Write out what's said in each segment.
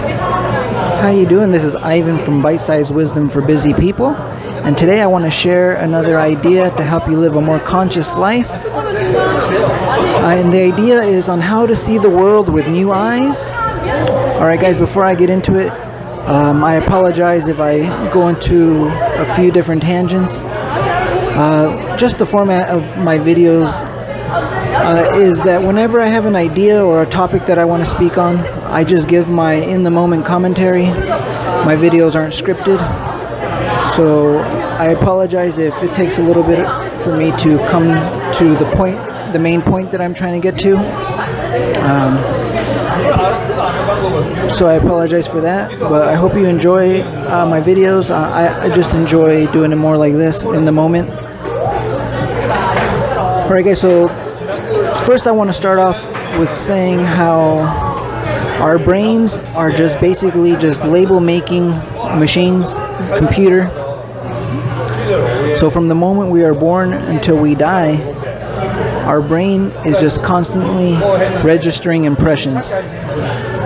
How you doing? This is Ivan from Bitesize Wisdom for Busy People, and today I want to share another idea to help you live a more conscious life. And the idea is on how to see the world with new eyes. Alright guys, before I get into it, I apologize if I go into a few different tangents. Just the format of my videos is that whenever I have an idea or a topic that I want to speak on, I just give my in-the-moment commentary. My videos aren't scripted, so I apologize if it takes a little bit for me to come to the point, the main point that I'm trying to get to. So I apologize for that, but I hope you enjoy my videos. I just enjoy doing it more like this, in the moment. Alright guys, so first I want to start off with saying how our brains are just basically just label making machines, computer. So from the moment we are born until we die, our brain is just constantly registering impressions.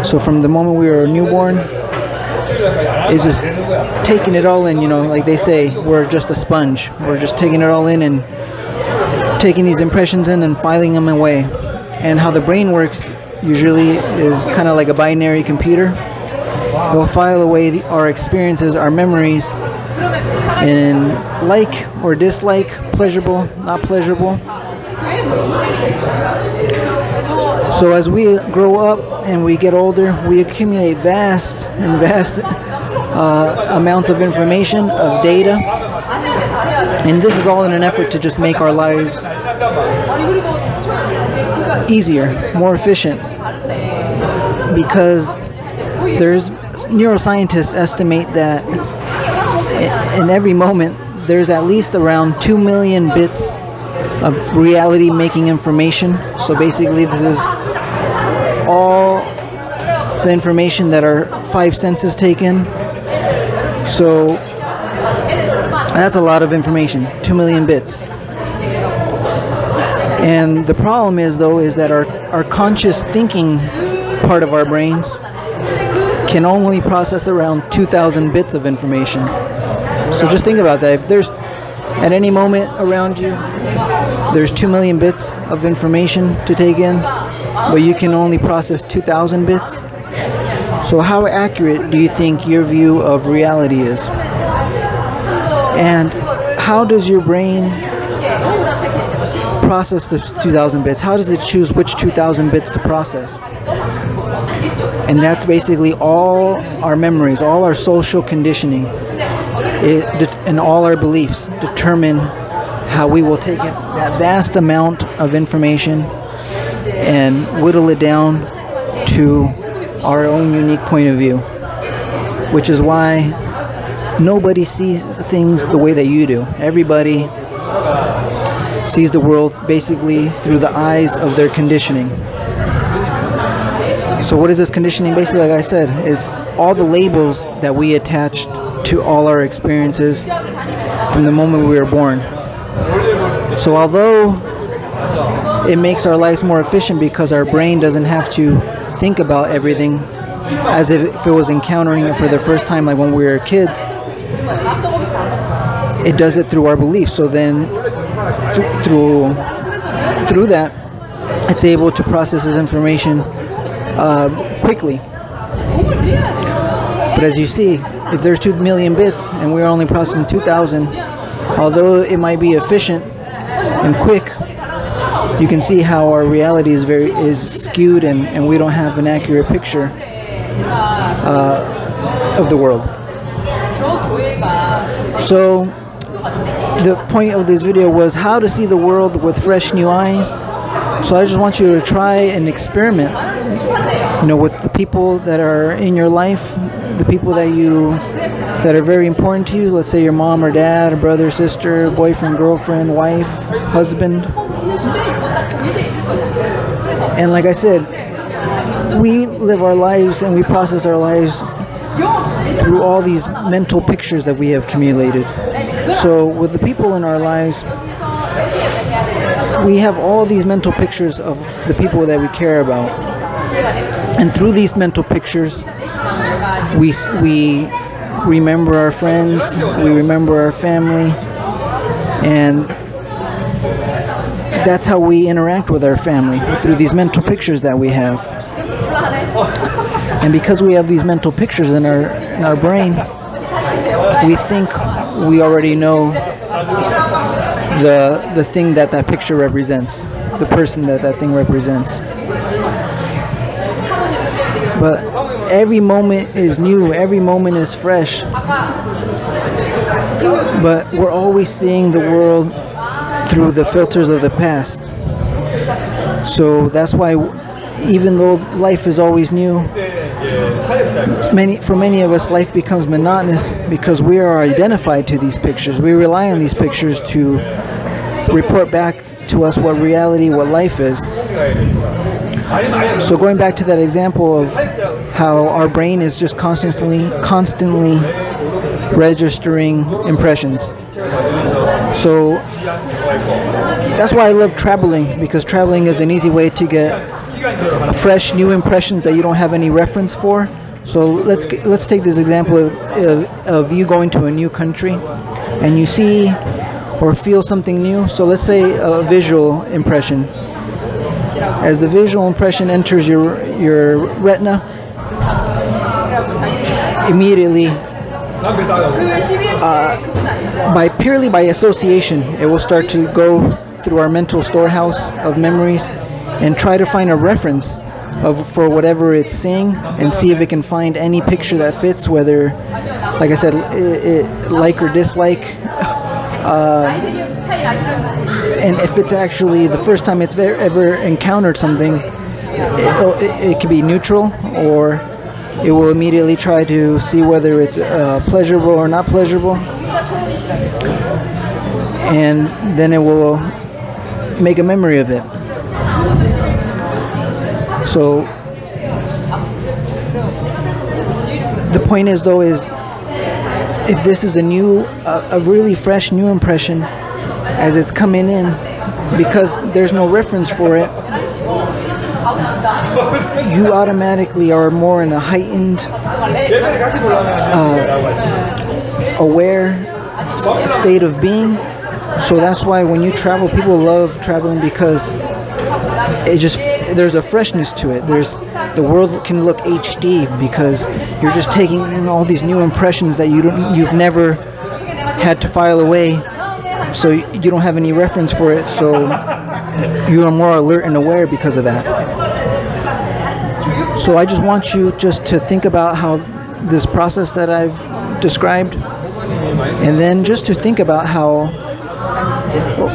So from the moment we are newborn, it's just taking it all in, you know, like they say, we're just a sponge. We're just taking it all in and taking these impressions in and filing them away. And how the brain works usually is kind of like a binary computer. It will file away our experiences, our memories, in like or dislike, pleasurable, not pleasurable. So as we grow up and we get older, we accumulate vast amounts of information, of data. And this is all in an effort to just make our lives easier, more efficient. Because there's neuroscientists estimate that in every moment there's at least around 2 million bits of reality making information. So basically this is all the information that our five senses take in. So that's a lot of information, 2 million bits. And the problem is though, is that our conscious thinking part of our brains can only process around 2,000 bits of information. So just think about that. If there's at any moment around you, there's 2 million bits of information to take in, but you can only process 2,000 bits. So how accurate do you think your view of reality is? And how does your brain process those 2,000 bits? How does it choose which 2,000 bits to process? And that's basically all our memories, all our social conditioning, and all our beliefs determine how we will take that vast amount of information and whittle it down to our own unique point of view. Which is why nobody sees things the way that you do. Everybody sees the world basically through the eyes of their conditioning. So what is this conditioning? Basically, like I said, it's all the labels that we attached to all our experiences from the moment we were born. So although it makes our lives more efficient because our brain doesn't have to think about everything as if it was encountering it for the first time, like when we were kids, it does it through our beliefs. So then through that, it's able to process this information quickly. But as you see, if there's 2 million bits and we're only processing 2,000, although it might be efficient and quick, you can see how our reality is skewed and we don't have an accurate picture of the world. So the point of this video was how to see the world with fresh new eyes. So I just want you to try and experiment, you know, with the people that are in your life, the people that are very important to you. Let's say your mom or dad, or brother, sister, boyfriend, girlfriend, wife, husband. And like I said, we live our lives and we process our lives through all these mental pictures that we have accumulated. So with the people in our lives, we have all these mental pictures of the people that we care about. And through these mental pictures, we remember our friends, we remember our family, and that's how we interact with our family, through these mental pictures that we have. And because we have these mental pictures in our brain, we think we already know the thing that picture represents, the person that thing represents. But every moment is new, every moment is fresh. But we're always seeing the world through the filters of the past. So that's why, even though life is always new, for many of us, life becomes monotonous because we are identified to these pictures. We rely on these pictures to report back to us what reality, what life is. So going back to that example of how our brain is just constantly registering impressions. So that's why I love traveling, because traveling is an easy way to get fresh, new impressions that you don't have any reference for. So let's take this example of you going to a new country and you see or feel something new. So let's say a visual impression. As the visual impression enters your retina, immediately, purely by association, it will start to go through our mental storehouse of memories and try to find a reference for whatever it's seeing, and see if it can find any picture that fits, whether, like I said, like or dislike. And if it's actually the first time it's ever encountered something, it could be neutral, or it will immediately try to see whether it's pleasurable or not pleasurable, and then it will make a memory of it. So the point is, though, is if this is a really fresh new impression, as it's coming in, because there's no reference for it, you automatically are more in a heightened, aware state of being. So that's why when you travel, people love traveling, because there's a freshness to it. The world can look HD because you're just taking in all these new impressions that you've never had to file away, so you don't have any reference for it. So you are more alert and aware because of that. So I just want you just to think about how this process that I've described, and then just to think about how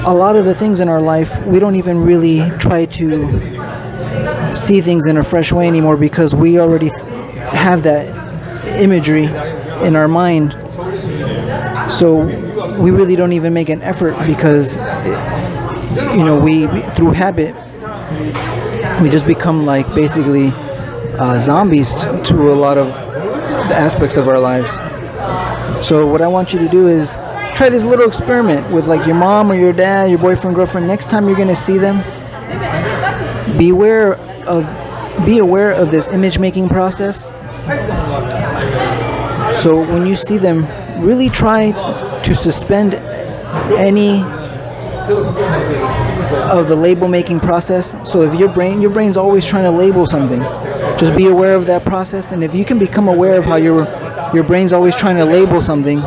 a lot of the things in our life, we don't even really try to see things in a fresh way anymore, because we already have that imagery in our mind. So we really don't even make an effort, because we through habit, we just become like basically zombies to a lot of the aspects of our lives. So what I want you to do is try this little experiment with like your mom or your dad, your boyfriend, girlfriend. Next time you're going to see them, be aware of this image making process. So when you see them, really try to suspend any of the label making process. So if your brain's always trying to label something, just be aware of that process. And if you can become aware of how your brain's always trying to label something,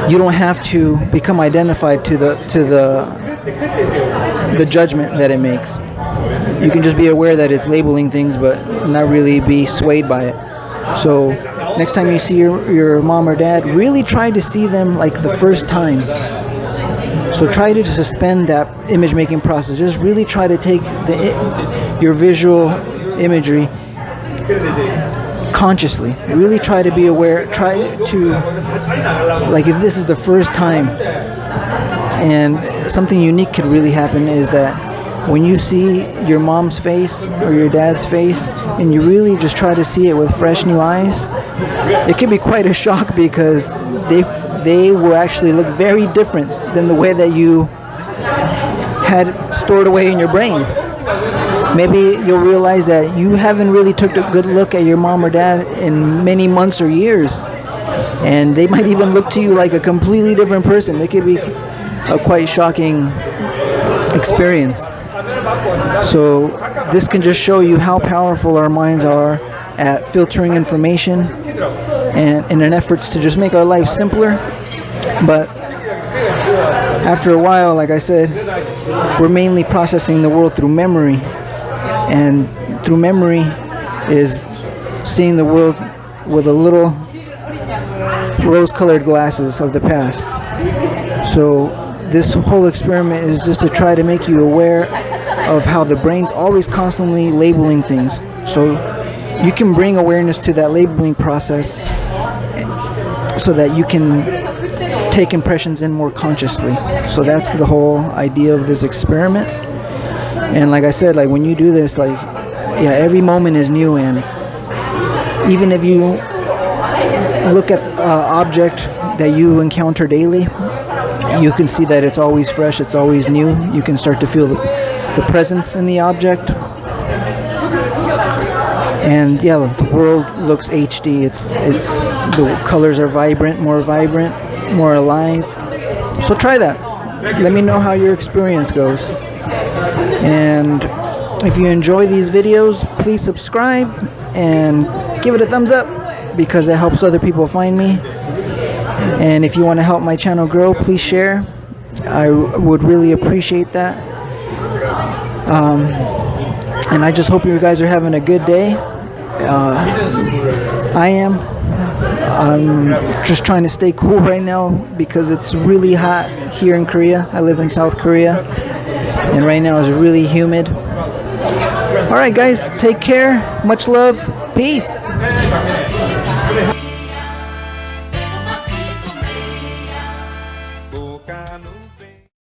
you don't have to become identified to the judgment that it makes. You can just be aware that it's labeling things, but not really be swayed by it. So next time you see your mom or dad, really try to see them like the first time. So try to suspend that image making process. Just really try to take your visual imagery consciously. Really try to be aware. Try to, like, if this is the first time, and something unique could really happen is that when you see your mom's face or your dad's face, and you really just try to see it with fresh new eyes, it can be quite a shock, because they will actually look very different than the way that you had stored away in your brain. maybe you'll realize that you haven't really took a good look at your mom or dad in many months or years, and they might even look to you like a completely different person. It could be a quite shocking experience. So this can just show you how powerful our minds are at filtering information and in an effort to just make our life simpler. But after a while, like I said, we're mainly processing the world through memory, and through memory is seeing the world with a little rose-colored glasses of the past. So this whole experiment is just to try to make you aware of how the brain's always constantly labeling things. So you can bring awareness to that labeling process so that you can take impressions in more consciously. So that's the whole idea of this experiment. And like I said, like when you do this, like, yeah, every moment is new, and even if you look at an object that you encounter daily, you can see that it's always fresh, it's always new. You can start to feel the presence in the object. And yeah, the world looks HD. It's the colors are vibrant, more alive. So try that. Let me know how your experience goes. And if you enjoy these videos, please subscribe and give it a thumbs up, because that helps other people find me. And if you want to help my channel grow, please share. I would really appreciate that. And I just hope you guys are having a good day. I am. I'm just trying to stay cool right now because it's really hot here in Korea. I live in South Korea, and right now it's really humid. All right, guys, take care. Much love. Peace.